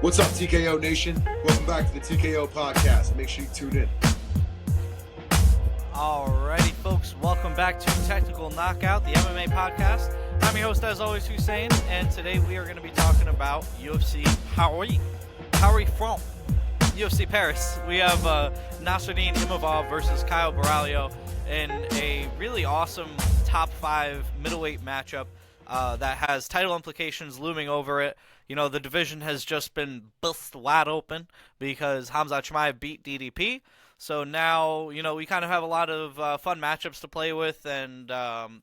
What's up, TKO Nation? Welcome back to the TKO Podcast. Make sure you tune in. Alrighty, folks. Welcome back to Technical Knockout, the MMA Podcast. I'm your host, as always, Hussein, and today we are going to be talking about UFC Paris from UFC Paris. We have Nassourdine Imavov versus Caio Borralho in a really awesome top 5 middleweight matchup that has title implications looming over it. You know, the division has just been bust wide open because Khamzat Chimaev beat DDP. So now, you know, we kind of have a lot of fun matchups to play with and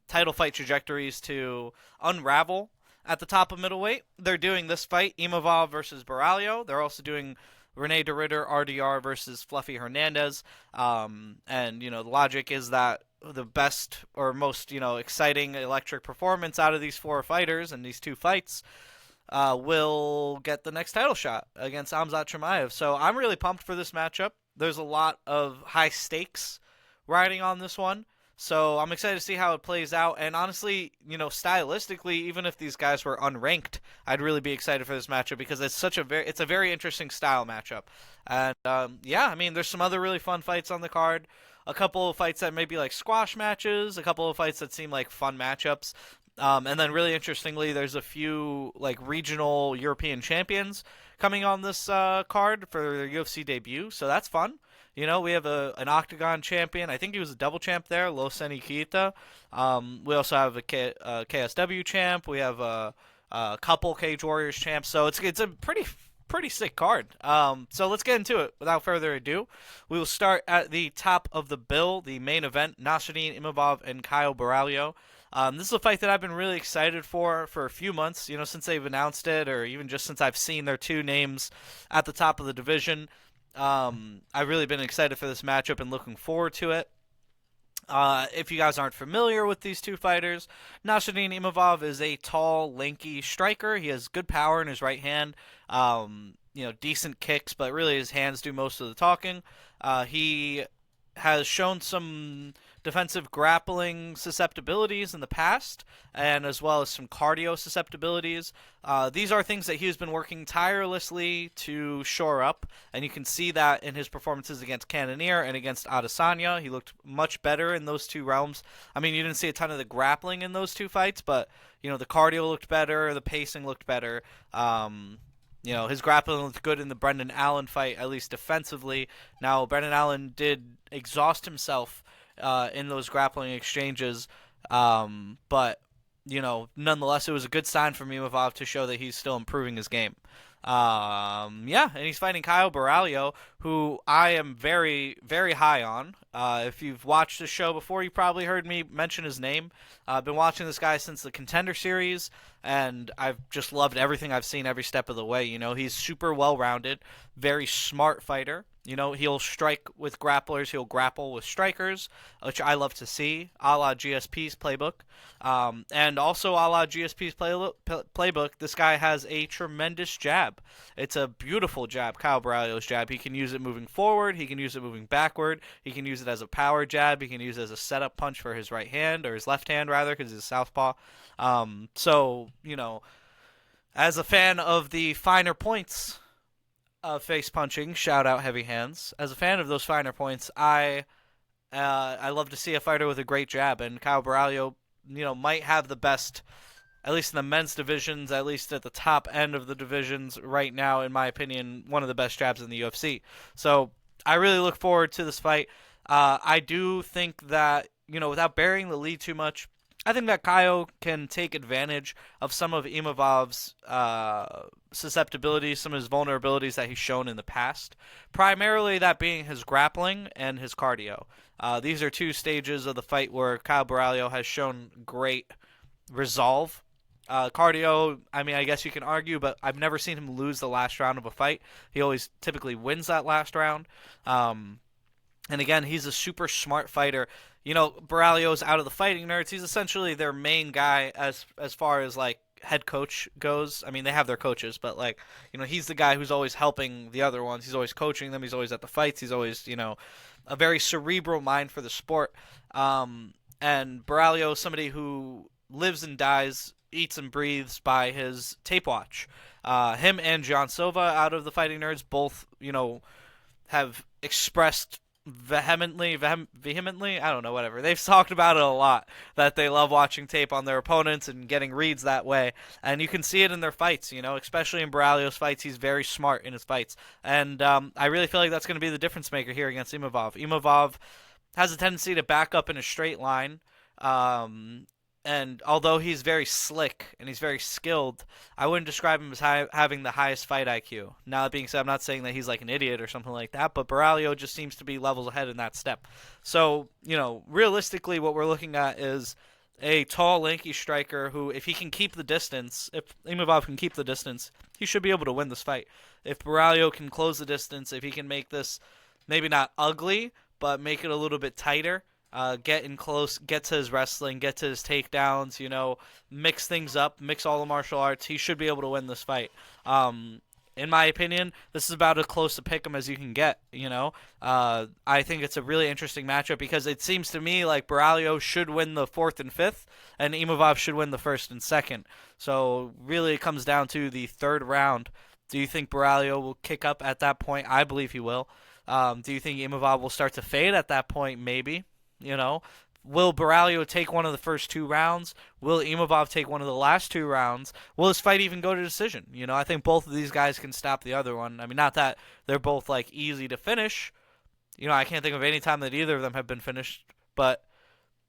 title fight trajectories to unravel at the top of middleweight. They're doing this fight, Imavov versus Borralho. They're also doing Rene de Ridder, RDR versus Fluffy Hernandez. And, you know, the logic is that the best or most, you know, exciting electric performance out of these 4 fighters in these 2 fights will get the next title shot against Khamzat Chimaev. So I'm really pumped for this matchup. There's a lot of high stakes riding on this one. So I'm excited to see how it plays out. And honestly, you know, stylistically, even if these guys were unranked, I'd really be excited for this matchup because it's a very interesting style matchup. And yeah, I mean, there's some other really fun fights on the card. A couple of fights that may be like squash matches, a couple of fights that seem like fun matchups. And then really interestingly, there's a few like regional European champions coming on this card for their UFC debut, so that's fun. You know, we have an Octagon champion. I think he was a double champ there, Loseni Kita. We also have a KSW champ. We have a couple Cage Warriors champs. So it's a pretty sick card. So let's get into it. Without further ado, we will start at the top of the bill, the main event, Nassourdine Imavov and Caio Borralho. This is a fight that I've been really excited for a few months, you know, since they've announced it, or even just since I've seen their 2 names at the top of the division. I've really been excited for this matchup and looking forward to it. If you guys aren't familiar with these 2 fighters, Nassourdine Imavov is a tall, lanky striker. He has good power in his right hand, you know, decent kicks, but really his hands do most of the talking. He has shown some defensive grappling susceptibilities in the past, and as well as some cardio susceptibilities. These are things that he has been working tirelessly to shore up, and you can see that in his performances against Cannonier and against Adesanya. He looked much better in those 2 realms. I mean, you didn't see a ton of the grappling in those 2 fights, but, you know, the cardio looked better, the pacing looked better. You know, his grappling looked good in the Brendan Allen fight, at least defensively. Now, Brendan Allen did exhaust himself in those grappling exchanges, but, you know, nonetheless, it was a good sign for Imavov to show that he's still improving his game. Yeah, and he's fighting Caio Borralho, who I am very, very high on. If you've watched the show before, you probably heard me mention his name. I've been watching this guy since the Contender Series, and I've just loved everything I've seen every step of the way. You know, he's super well-rounded, very smart fighter. You know, he'll strike with grapplers, he'll grapple with strikers, which I love to see, a la GSP's playbook. And also a la GSP's playbook, this guy has a tremendous jab. It's a beautiful jab, Caio Borralho's jab. He can use it moving forward, he can use it moving backward, he can use it as a power jab, he can use it as a setup punch for his right hand, or his left hand rather, because he's a southpaw. So, you know, as a fan of the finer points face punching, shout out Heavy Hands. As a fan of those finer points, I love to see a fighter with a great jab, and Caio Borralho, you know, might have the best, at least in the men's divisions, at least at the top end of the divisions right now, in my opinion, one of the best jabs in the UFC. So I really look forward to this fight. I do think that, you know, without burying the lead too much, I think that Caio can take advantage of some of Imavov's susceptibilities, some of his vulnerabilities that he's shown in the past. Primarily that being his grappling and his cardio. These are 2 stages of the fight where Caio Borralho has shown great resolve. Cardio, I mean, I guess you can argue, but I've never seen him lose the last round of a fight. He always typically wins that last round. And again, he's a super smart fighter. You know, Borralho's out of the Fighting Nerds. He's essentially their main guy as far as, like, head coach goes. I mean, they have their coaches, but, like, you know, he's the guy who's always helping the other ones. He's always coaching them. He's always at the fights. He's always, you know, a very cerebral mind for the sport. And Borralho is somebody who lives and dies eats and breathes by his tape watch. Him and John Silva out of the Fighting Nerds both, have expressed vehemently, I don't know, whatever. They've talked about it a lot, that they love watching tape on their opponents and getting reads that way. And you can see it in their fights, especially in Borralio's fights. He's very smart in his fights. And I really feel like that's going to be the difference maker here against Imavov. Imavov has a tendency to back up in a straight line. And although he's very slick and he's very skilled, I wouldn't describe him as having the highest fight IQ. Now, that being said, I'm not saying that he's like an idiot or something like that, but Borralio just seems to be levels ahead in that step. So, realistically, what we're looking at is a tall, lanky striker who, if he can keep the distance, if Imavov can keep the distance, he should be able to win this fight. If Borralio can close the distance, if he can make this maybe not ugly, but make it a little bit tighter, get in close, get to his wrestling, get to his takedowns, mix things up, mix all the martial arts, he should be able to win this fight. In my opinion, this is about as close to pick him as you can get, I think it's a really interesting matchup because it seems to me like Borralio should win the 4th and 5th, and Imavov should win the 1st and 2nd. So really it comes down to the 3rd round. Do you think Borralio will kick up at that point? I believe he will. Do you think Imavov will start to fade at that point? Maybe. Will Borralio take one of the first 2 rounds? Will Imavov take one of the last 2 rounds? Will this fight even go to decision? I think both of these guys can stop the other one. I mean, not that they're both like easy to finish. I can't think of any time that either of them have been finished, but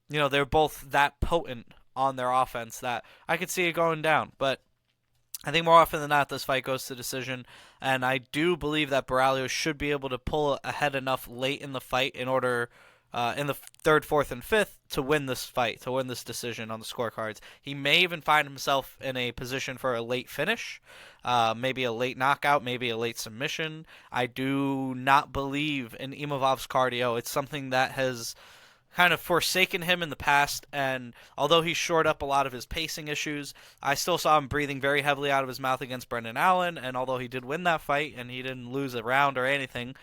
they're both that potent on their offense that I could see it going down. But I think more often than not, this fight goes to decision, and I do believe that Borralio should be able to pull ahead enough late in the fight in order, in the 3rd, 4th, and 5th, to win this fight, to win this decision on the scorecards. He may even find himself in a position for a late finish, maybe a late knockout, maybe a late submission. I do not believe in Imavov's cardio. It's something that has kind of forsaken him in the past, and although he shored up a lot of his pacing issues, I still saw him breathing very heavily out of his mouth against Brendan Allen, and although he did win that fight and he didn't lose a round or anything,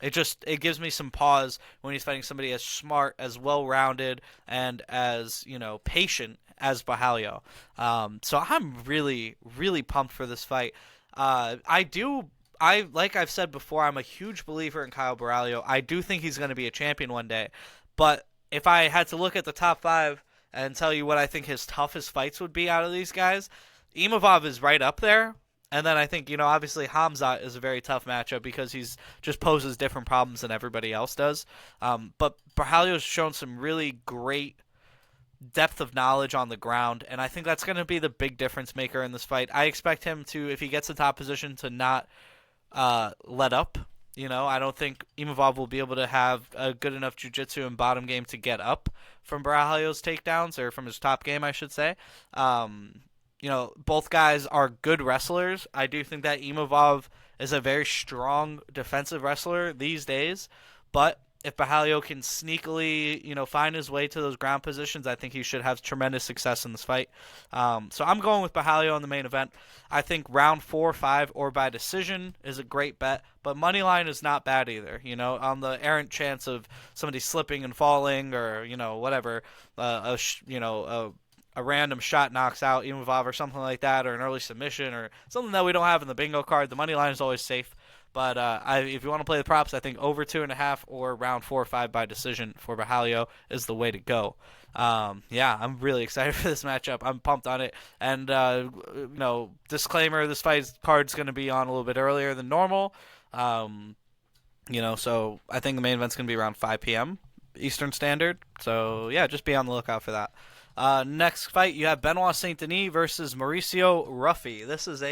it gives me some pause when he's fighting somebody as smart, as well-rounded, and as, patient as Borralio. So I'm really, really pumped for this fight. Like I've said before, I'm a huge believer in Kyle Borralio. I do think he's going to be a champion one day. But if I had to look at the top 5 and tell you what I think his toughest fights would be out of these guys, Imavov is right up there. And then I think, obviously Hamzat is a very tough matchup because he's just poses different problems than everybody else does. But Borralio's shown some really great depth of knowledge on the ground, and I think that's going to be the big difference maker in this fight. I expect him to, if he gets the top position, to not let up. I don't think Imavov will be able to have a good enough jiu-jitsu and bottom game to get up from Borralio's takedowns, or from his top game, I should say. Both guys are good wrestlers. I do think that Imavov is a very strong defensive wrestler these days, but if Borralio can sneakily, find his way to those ground positions, I think he should have tremendous success in this fight. So I'm going with Borralio in the main event. I think round 4, 5, or by decision is a great bet, but money line is not bad either. On the errant chance of somebody slipping and falling, or whatever, a random shot knocks out Imavov or something like that, or an early submission or something that we don't have in the bingo card, the money line is always safe. But if you want to play the props, I think over 2.5 or round 4 or 5 by decision for Borralio is the way to go. I'm really excited for this matchup. I'm pumped on it. And, disclaimer, this fight card's going to be on a little bit earlier than normal. So I think the main event's going to be around 5 p.m. Eastern Standard. So, yeah, just be on the lookout for that. Next fight, you have Benoit Saint Denis versus Mauricio Ruffy. This is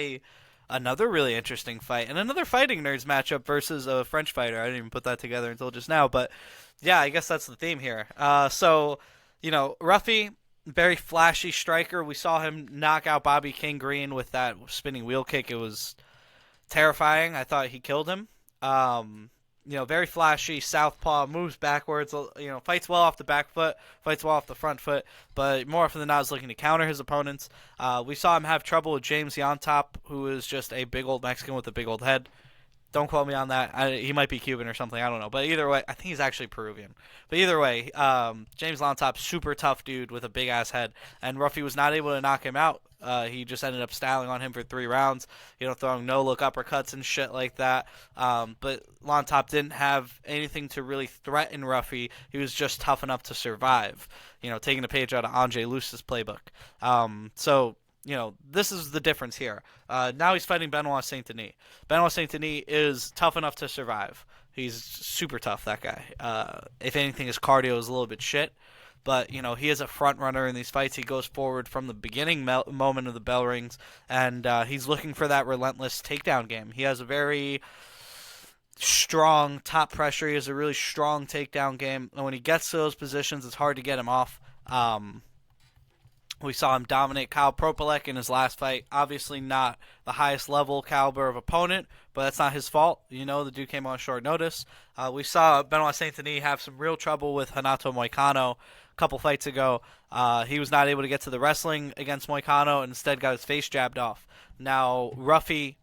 another really interesting fight, and another Fighting Nerds matchup versus a French fighter. I didn't even put that together until just now, but yeah, I guess that's the theme here. Ruffy, very flashy striker. We saw him knock out Bobby King Green with that spinning wheel kick. It was terrifying. I thought he killed him. Very flashy, southpaw, moves backwards, fights well off the back foot, fights well off the front foot, but more often than not is looking to counter his opponents. We saw him have trouble with James Yontop, who is just a big old Mexican with a big old head. Don't quote me on that. He might be Cuban or something. I don't know. But either way, I think he's actually Peruvian. But either way, James Lontop, super tough dude with a big ass head, and Ruffy was not able to knock him out. He just ended up styling on him for 3 rounds, throwing no look uppercuts and shit like that. But Lontop didn't have anything to really threaten Ruffy. He was just tough enough to survive. Taking a page out of Andre Luce's playbook. This is the difference here. Now he's fighting Benoit Saint Denis. Benoit Saint Denis is tough enough to survive. He's super tough, that guy. If anything, his cardio is a little bit shit. But, he is a front runner in these fights. He goes forward from the beginning moment of the bell rings. And he's looking for that relentless takedown game. He has a very strong top pressure. He has a really strong takedown game. And when he gets to those positions, it's hard to get him off. We saw him dominate Kyle Propolek in his last fight. Obviously not the highest level caliber of opponent, but that's not his fault. The dude came on short notice. We saw Benoit Saint Denis have some real trouble with Renato Moicano a couple fights ago. He was not able to get to the wrestling against Moicano and instead got his face jabbed off. Now, Ruffy,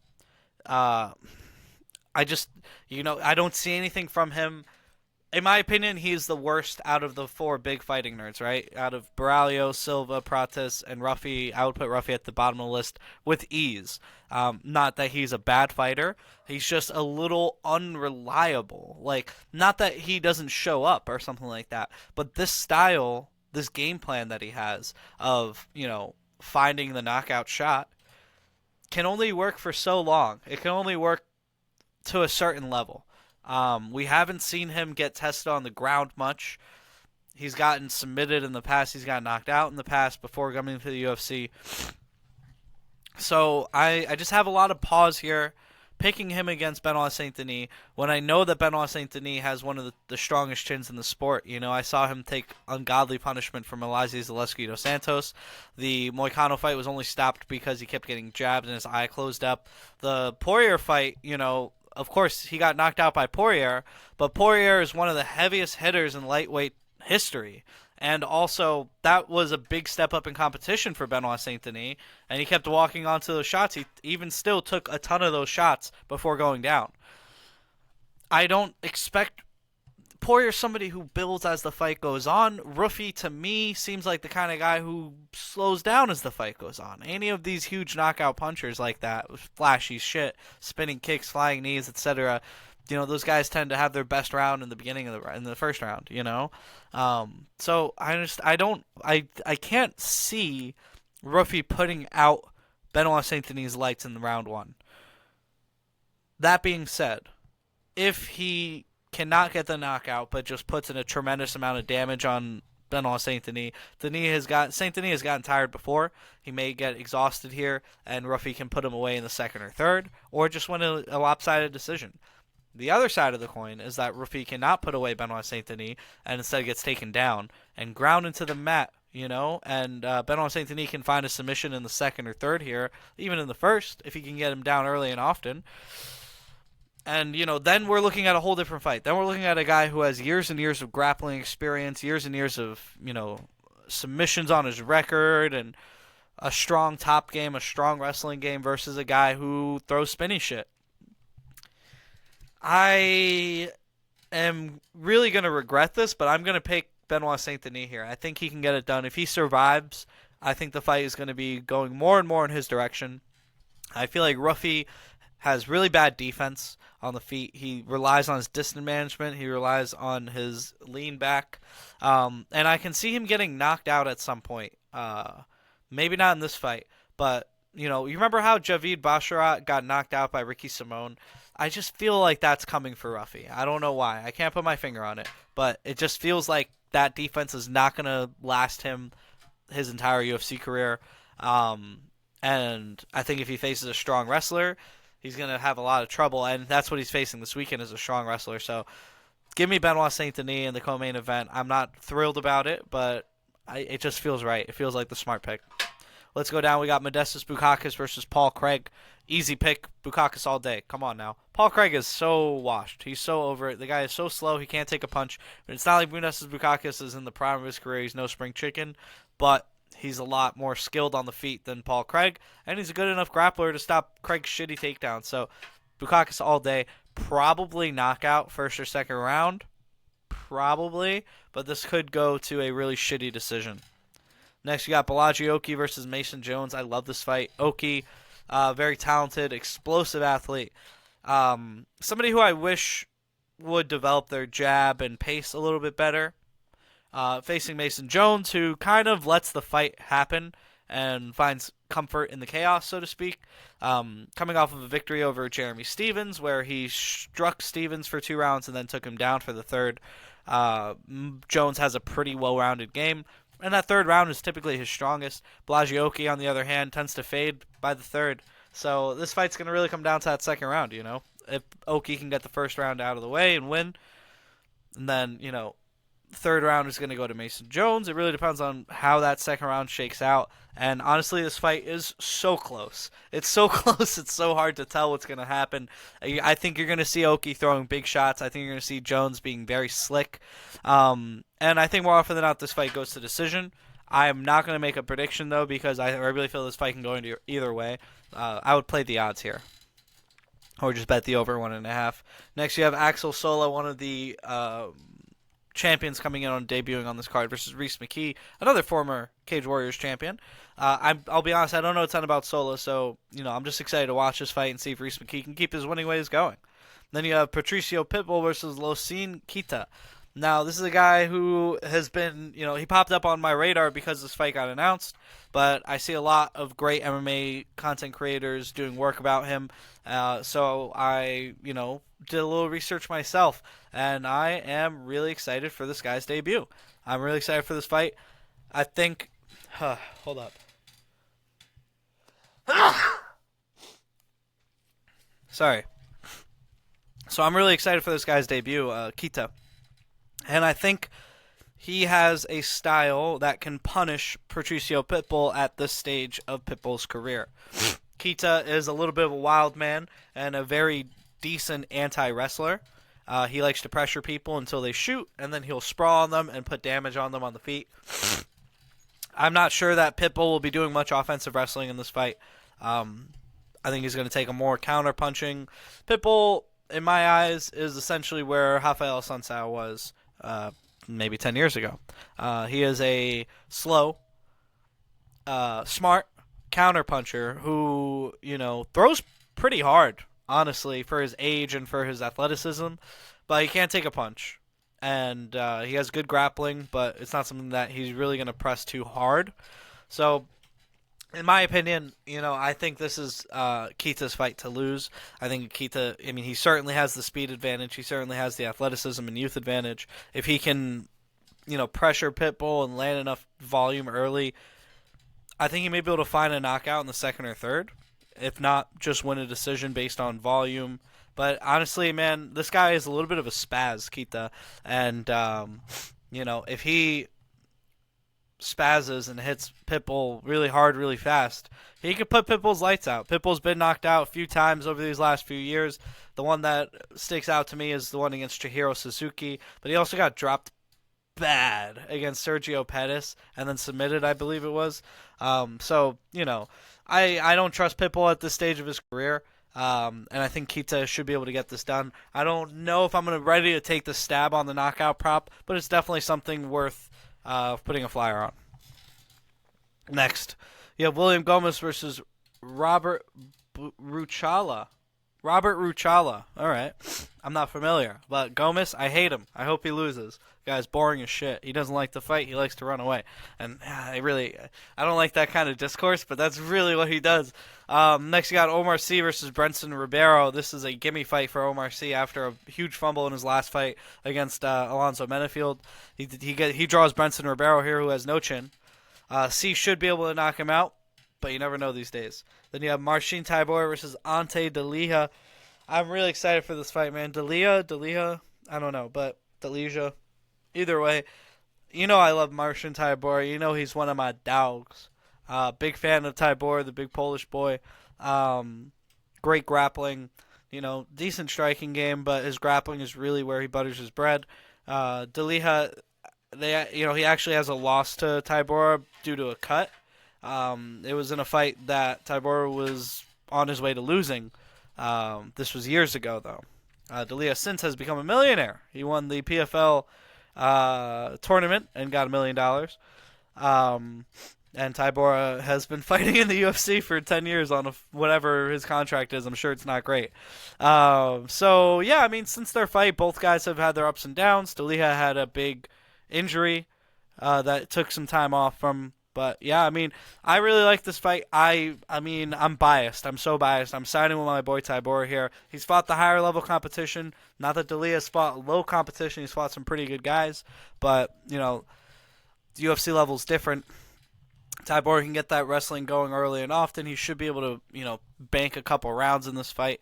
I don't see anything from him. In my opinion, he's the worst out of the 4 big fighting nerds, right? Out of Baralio, Silva, Prates, and Ruffy, I would put Ruffy at the bottom of the list with ease. Not that he's a bad fighter. He's just a little unreliable. Not that he doesn't show up or something like that, but this style, this game plan that he has of, finding the knockout shot can only work for so long. It can only work to a certain level. We haven't seen him get tested on the ground much. He's gotten submitted in the past. He's gotten knocked out in the past before coming to the UFC. So I just have a lot of pause here picking him against Benoit Saint Denis when I know that Benoit Saint Denis has one of the strongest chins in the sport. I saw him take ungodly punishment from Elizeu Zaleski dos Santos. The Moicano fight was only stopped because he kept getting jabbed and his eye closed up. The Poirier fight, of course, he got knocked out by Poirier, but Poirier is one of the heaviest hitters in lightweight history. And also, that was a big step up in competition for Benoit Saint Denis, and he kept walking onto those shots. He even still took a ton of those shots before going down. I don't expect Poirier's somebody who builds as the fight goes on. Ruffy, to me, seems like the kind of guy who slows down as the fight goes on. Any of these huge knockout punchers like that, flashy shit, spinning kicks, flying knees, etc., those guys tend to have their best round in the beginning of in the first round, So I can't see Ruffy putting out Benoit Saint Denis' lights in the round 1. That being said, if he cannot get the knockout, but just puts in a tremendous amount of damage on Benoit Saint Denis. Saint Denis has gotten tired before. He may get exhausted here, and Ruffy can put him away in the second or third, or just win a lopsided decision. The other side of the coin is that Ruffy cannot put away Benoit Saint Denis, and instead gets taken down and ground into the mat, and Benoit Saint Denis can find a submission in the second or third here, even in the first, if he can get him down early and often. And, then we're looking at a whole different fight. Then we're looking at a guy who has years and years of grappling experience, years and years of, submissions on his record, and a strong top game, a strong wrestling game, versus a guy who throws spinny shit. I am really going to regret this, but I'm going to pick Benoit Saint Denis here. I think he can get it done. If he survives, I think the fight is going to be going more and more in his direction. I feel like Ruffy has really bad defense on the feet. He relies on his distance management. He relies on his lean back. And I can see him getting knocked out at some point. Maybe not in this fight, but, you remember how Javid Basharat got knocked out by Ricky Simone? I just feel like that's coming for Ruffy. I don't know why. I can't put my finger on it, but it just feels like that defense is not going to last him his entire UFC career. And I think if he faces a strong wrestler, he's going to have a lot of trouble, and that's what he's facing this weekend, is a strong wrestler. So give me Benoit Saint Denis in the co-main event. I'm not thrilled about it, but it just feels right. It feels like the smart pick. Let's go down. We got Modestas Bukakas versus Paul Craig. Easy pick. Bukakas all day. Come on now. Paul Craig is so washed. He's so over it. The guy is so slow. He can't take a punch. But it's not like Modestas Bukakas is in the prime of his career. He's no spring chicken. But he's a lot more skilled on the feet than Paul Craig. And he's a good enough grappler to stop Craig's shitty takedown. So Bukakas all day. Probably knockout first or second round. Probably. But this could go to a really shitty decision. Next, you got Balaji Oki versus Mason Jones. I love this fight. Oki, very talented, explosive athlete. Somebody who I wish would develop their jab and pace a little bit better. Facing Mason Jones, who kind of lets the fight happen and finds comfort in the chaos, so to speak. Coming off of a victory over Jeremy Stevens, where he struck Stevens for 2 rounds and then took him down for the third. Jones has a pretty well-rounded game, and that third round is typically his strongest. Balaji Oki, on the other hand, tends to fade by the third. So this fight's going to really come down to that second round, you know. If Oki can get the first round out of the way and win, and then, you know, third round is going to go to Mason Jones. It really depends on how that second round shakes out. And honestly, this fight is so close. It's so close, it's so hard to tell what's going to happen. I think you're going to see Oki throwing big shots. I think you're going to see Jones being very slick. And I think more often than not, this fight goes to decision. I am not going to make a prediction, though, because I really feel this fight can go into either way. I would play the odds here. Or just bet the over 1.5. Next, you have Axel Sola, one of the champions coming in on debuting on this card, versus Reese McKee, another former Cage Warriors champion. I'll be honest, I don't know a ton about Sola, so I'm just excited to watch this fight and see if Reese McKee can keep his winning ways going. Then you have Patricio Pitbull versus Locene Kita. Now, this is a guy who has been, he popped up on my radar because this fight got announced, but I see a lot of great MMA content creators doing work about him, so I, did a little research myself, and I am really excited for this guy's debut. I'm really excited for this fight. I think, hold up. Sorry. So I'm really excited for this guy's debut, Kita. And I think he has a style that can punish Patricio Pitbull at this stage of Pitbull's career. Kita is a little bit of a wild man and a very decent anti-wrestler. He likes to pressure people until they shoot, and then he'll sprawl on them and put damage on them on the feet. I'm not sure that Pitbull will be doing much offensive wrestling in this fight. I think he's going to take a more counter-punching. Pitbull, in my eyes, is essentially where Rafael Sansao was maybe 10 years ago. He is a slow, smart counterpuncher who, throws pretty hard, honestly, for his age and for his athleticism, but he can't take a punch. And he has good grappling, but it's not something that he's really going to press too hard. So, in my opinion, I think this is Kita's fight to lose. I think Kita, he certainly has the speed advantage. He certainly has the athleticism and youth advantage. If he can, pressure Pitbull and land enough volume early, I think he may be able to find a knockout in the second or third. If not, just win a decision based on volume. But honestly, man, this guy is a little bit of a spaz, Kita. And, if he spazzes and hits Pitbull really hard, really fast, he could put Pitbull's lights out. Pitbull's been knocked out a few times over these last few years. The one that sticks out to me is the one against Chihiro Suzuki, but he also got dropped bad against Sergio Pettis and then submitted, I believe it was. I don't trust Pitbull at this stage of his career, and I think Kita should be able to get this done. I don't know if I'm ready to take the stab on the knockout prop, but it's definitely something worth putting a flyer on. Next, you have William Gomez versus Robert Ruchala. Robert Ruchala. All right. I'm not familiar. But Gomez, I hate him. I hope he loses. The guy's boring as shit. He doesn't like to fight. He likes to run away. And I don't like that kind of discourse, but that's really what he does. Next, you got Omar Sy versus Brenson Ribeiro. This is a gimme fight for Omar Sy after a huge fumble in his last fight against Alonzo Menefield. He draws Brenson Ribeiro here, who has no chin. Sy should be able to knock him out, but you never know these days. Then you have Marcin Tybura versus Ante Delija. I'm really excited for this fight, man. Delija, I don't know, but Delija. Either way, I love Marcin Tybura. He's one of my dogs. Big fan of Tybura, the big Polish boy. Great grappling. Decent striking game, but his grappling is really where he butters his bread. Delija, he actually has a loss to Tybura due to a cut. It was in a fight that Tybura was on his way to losing. This was years ago, though. D'Elia since has become a millionaire. He won the PFL tournament and got $1 million. And Tybura has been fighting in the UFC for 10 years on whatever his contract is. I'm sure it's not great. So, yeah, I mean, since their fight, both guys have had their ups and downs. D'Elia had a big injury that took some time off from. But, yeah, I mean, I really like this fight. I mean, I'm biased. I'm so biased. I'm siding with my boy Tybura here. He's fought the higher level competition. Not that D'Elia's fought low competition. He's fought some pretty good guys. But, you know, the UFC level's different. Tybura can get that wrestling going early and often. He should be able to, you know, bank a couple rounds in this fight.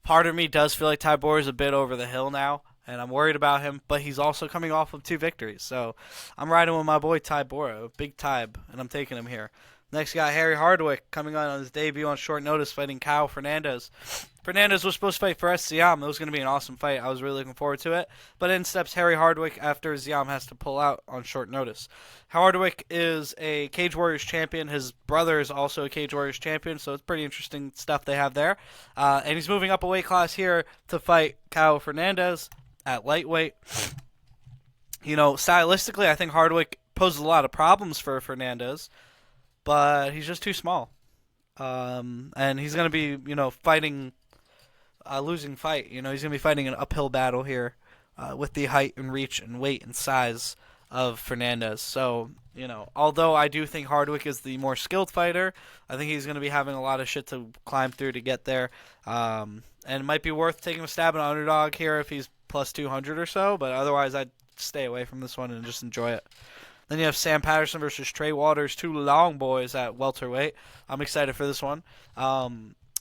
Part of me does feel like Tybura is a bit over the hill now, and I'm worried about him, but he's also coming off of 2 victories. So I'm riding with my boy Tybura, big Tyb, and I'm taking him here. Next guy, Harry Hardwick, coming on his debut on short notice, fighting Kyle Fernandez. Fernandez was supposed to fight for Ziam. It was going to be an awesome fight. I was really looking forward to it. But in steps Harry Hardwick after Ziam has to pull out on short notice. Hardwick is a Cage Warriors champion. His brother is also a Cage Warriors champion, so it's pretty interesting stuff they have there. And he's moving up a weight class here to fight Kyle Fernandez at lightweight. You know, stylistically, I think Hardwick poses a lot of problems for Fernandez, but he's just too small. And he's going to be, you know, fighting a losing fight. You know, he's going to be fighting an uphill battle here with the height and reach and weight and size of Fernandez. So, you know, although I do think Hardwick is the more skilled fighter, I think he's going to be having a lot of shit to climb through to get there. And it might be worth taking a stab at an underdog here if he's plus 200 or so, but otherwise I'd stay away from this one and just enjoy it. Then you have Sam Patterson versus Trey Waters, 2 long boys at welterweight. I'm excited for this one.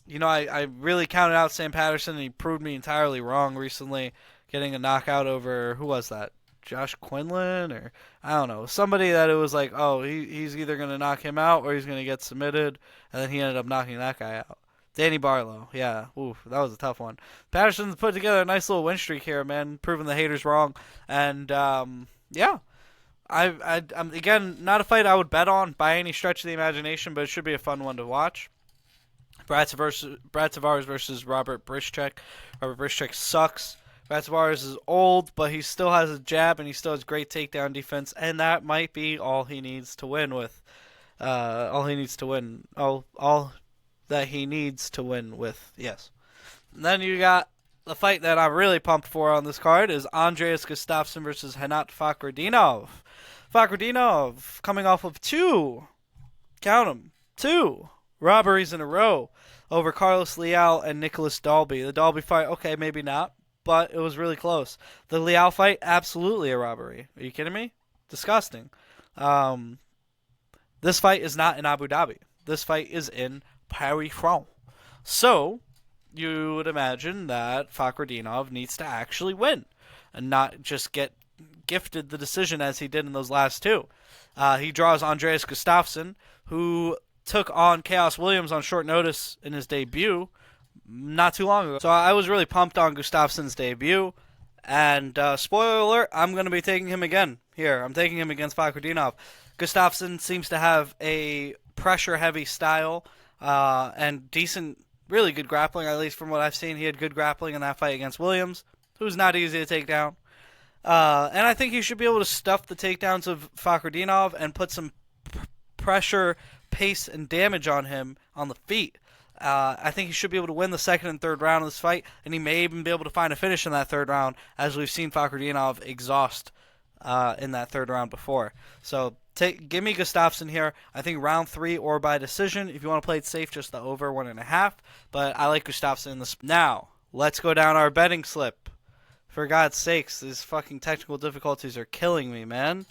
You know, I really counted out Sam Patterson, and he proved me entirely wrong recently, getting a knockout over, who was that? Josh Quinlan? Or, I don't know. Somebody that it was like, oh, he's either going to knock him out or he's going to get submitted, and then he ended up knocking that guy out. Danny Barlow, yeah. Oof, that was a tough one. Patterson's put together a nice little win streak here, man, proving the haters wrong. And, yeah. I'm again, not a fight I would bet on by any stretch of the imagination, but it should be a fun one to watch. Brad Tavares versus Robert Brischek. Robert Brischek sucks. Brad Tavares is old, but he still has a jab and he still has great takedown defense, and that might be all he needs to win with. All that he needs to win with. Yes. And then you got the fight that I'm really pumped for on this card is Andreas Gustafsson versus Henat Fakhretdinov. Fakhretdinov coming off of 2 robberies in a row over Carlos Leal and Nicholas Dalby. The Dalby fight, okay, maybe not, but it was really close. The Leal fight, absolutely a robbery. Are you kidding me? Disgusting. This fight is not in Abu Dhabi. This fight is in Paris, France. So, you would imagine that Fakhretdinov needs to actually win and not just get gifted the decision as he did in those last 2. He draws Andreas Gustafsson, who took on Chaos Williams on short notice in his debut not too long ago. So I was really pumped on Gustafsson's debut. And spoiler alert, I'm going to be taking him again here. I'm taking him against Fakhretdinov. Gustafsson seems to have a pressure-heavy style and decent, really good grappling, at least from what I've seen. He had good grappling in that fight against Williams, who's not easy to take down. And I think he should be able to stuff the takedowns of Fakhretdinov and put some pressure, pace, and damage on him on the feet. I think he should be able to win the second and third round of this fight, and he may even be able to find a finish in that third round, as we've seen Fakhretdinov exhaust in that third round before. So give me Gustafsson here. I think round 3 or by decision. If you want to play it safe, just the over 1.5. But I like Gustafsson in this. Now, let's go down our betting slip. For God's sakes, these fucking technical difficulties are killing me, man.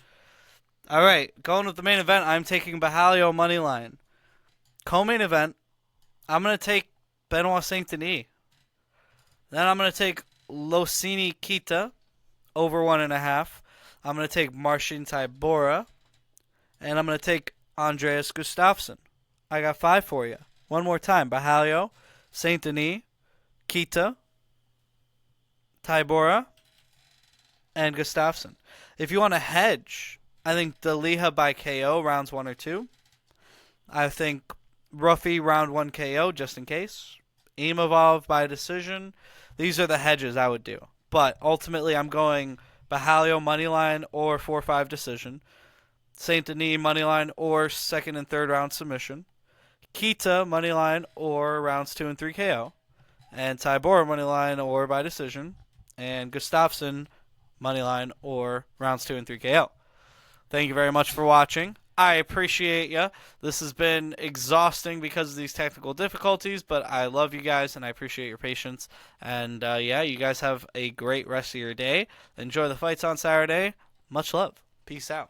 All right, going with the main event, I'm taking Bahalio moneyline. Co-main event, I'm going to take Benoit Saint-Denis. Then I'm going to take Losini Kita over 1.5. I'm going to take Marcin Tybura. And I'm going to take Andreas Gustafsson. I got 5 for you. One more time. Bahalio, Saint-Denis, Kita, Tybura, and Gustafsson. If you want to hedge, I think Daliha by KO rounds 1 or 2. I think Ruffy round 1 KO just in case. Imavov by decision. These are the hedges I would do. But ultimately, I'm going Bahalio moneyline or 4-5 decision. Saint Denis moneyline or second and third round submission. Kita moneyline or rounds 2 and 3 KO. And Tybura moneyline or by decision. And Gustafsson moneyline or rounds 2 and 3 KO. Thank you very much for watching. I appreciate you. This has been exhausting because of these technical difficulties, but I love you guys and I appreciate your patience. And you guys have a great rest of your day. Enjoy the fights on Saturday. Much love. Peace out.